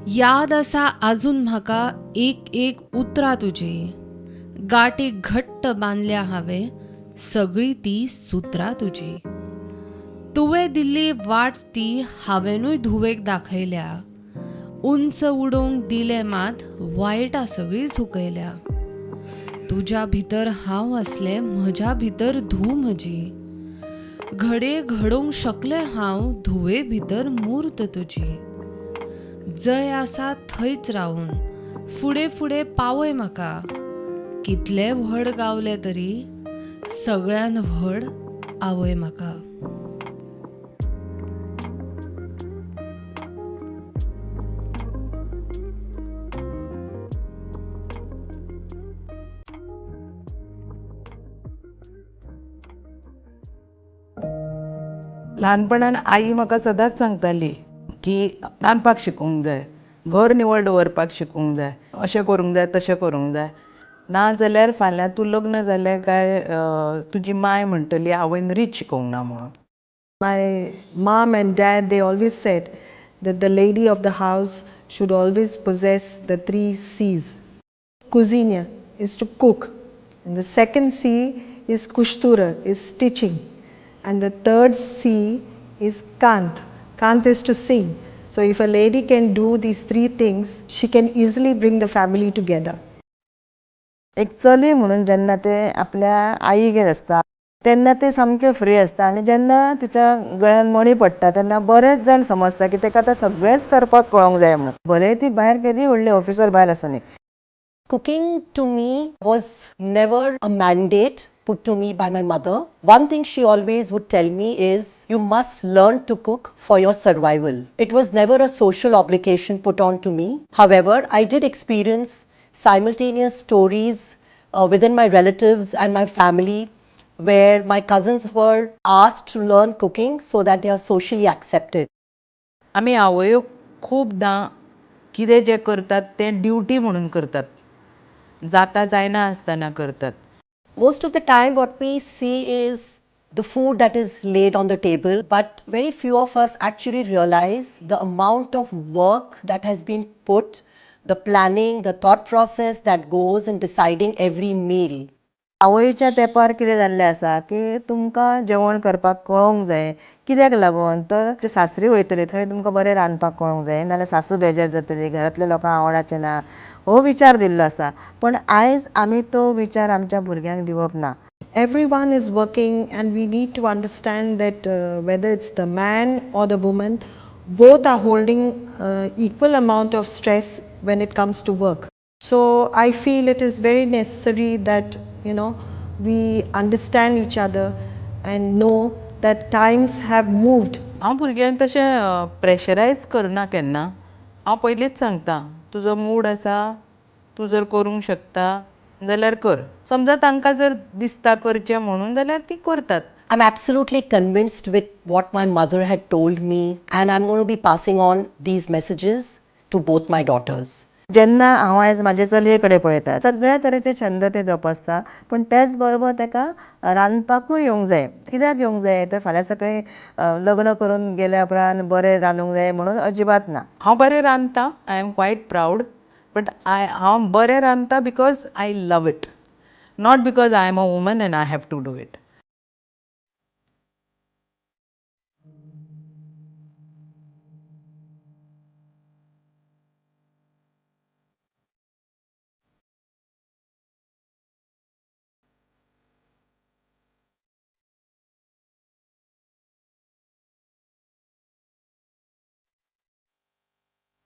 याद असा अजून म्हाका एक एक उतरां तुजी, गाठी घट्ट बांदल्या हांवें सगळी ती सुत्रां तुजी. तुवें दिल्ली वाट ती हांवेनूय धुवेक दाखयल्या, उंच उडोवंक दिलें मात वायटां सगळी झुकयल्या. तुज्या भितर हांव असलें म्हज्या भितर धूव म्हजी, घडये घडोवंक शकलें हांव धुवे भितर मूर्त तुजी. जंय आसा थंयच रावून फुडें फुडें पावय म्हाका, कितले व्हड गावले तरी सगळ्यान व्हड आवय म्हाका. ल्हानपणान आई म्हाका सदांच सांगताली की रांदपाक शिकूंक जाय, घर निवळ दवरपाक शिकूंक जाय, अशें करूंक जाय तशें करूंक जाय. ना जाल्यार फाल्यां तूं लग्न जालें काय तुजी माय म्हणटली आवयन रीत शिकोवंक ना म्हणून. My mom and dad, they always said that the lady of the house should always possess the 3 C's. Cuisine is to cook, and the second C is kustura, is stitching, and the third C is kant. Kant is to sing. So if a lady can do these 3 things, she can easily bring the family together. एक चली म्हणून जेन्ना ते आपल्या आईगेर आसता तेन्ना ते सामके फ्री आसता आनी जेन्ना तिच्या गळ्यान मणी पडटा तेन्ना बरेच जाण समजता की ताका आतां सगळेंच करपाक कळोंक जाय म्हणून, भले ती भायर केदी व्हडली ऑफिसर बायल आसुनी. Cooking to me was never a mandate put to me by my mother. One thing she always would tell me is you must learn to cook for your survival. It was never a social obligation put on to me. However, I did experience simultaneous stories within my relatives and my family where my cousins were asked to learn cooking so that they are socially accepted. आमी आवयो खूबदां कितें जें करतात तें duty म्हणून करतात, जाता जायना आसतना करतात. Most of the time what we see is the food that is laid on the table, but very few of us actually realize the amount of work that has been put, the planning, the thought process that goes in deciding every meal. आवयच्या तेंपार कितें जाल्लें आसा की तुमकां जेवण करपाक कळोंक जाय, कित्याक लागून तर जे सासरी वयतली थंय तुमकां बरें रांदपाक कळोंक जाय, नाल्यार सासू बेजार जातली, घरांतल्या लोकांक आवडाचें ना, हो विचार दिल्लो आसा. पण आयज आमी तो विचार आमच्या भुरग्यांक दिवप ना. Everyone is working, and we need to understand that whether it's the man or the woman, both are holding equal amount of stress when it comes to work. So I feel it is very necessary that we understand each other and know that times have moved. हांव भुरग्यांक तशें pressurise करना केन्ना. हांव पयलींच सांगता तुजो mood आसा, तूं जर करूंक शकता जाल्यार कर. समजा तांकां जर दिसता करचें म्हणून जाल्यार तीं करतात. I'm absolutely convinced with what my mother had told me, and I'm going to be passing on these messages to both my daughters. जेन्ना हांव आयज म्हाजे चलये कडेन पळयता सगळ्या तरेचे छंद ते जोपासता, पण त्याच बरोबर ताका रांदपाकूय येवंक जाय. कित्याक येवंक जाय तर फाल्यां सकाळीं लग्न करून गेल्या उपरांत बरें रांदूंक जाय म्हणून अजिबात ना. हांव बरें रांदतां, I am quite proud, but हांव बरें रांदतां because I love it, not because I am a woman and I have to do it.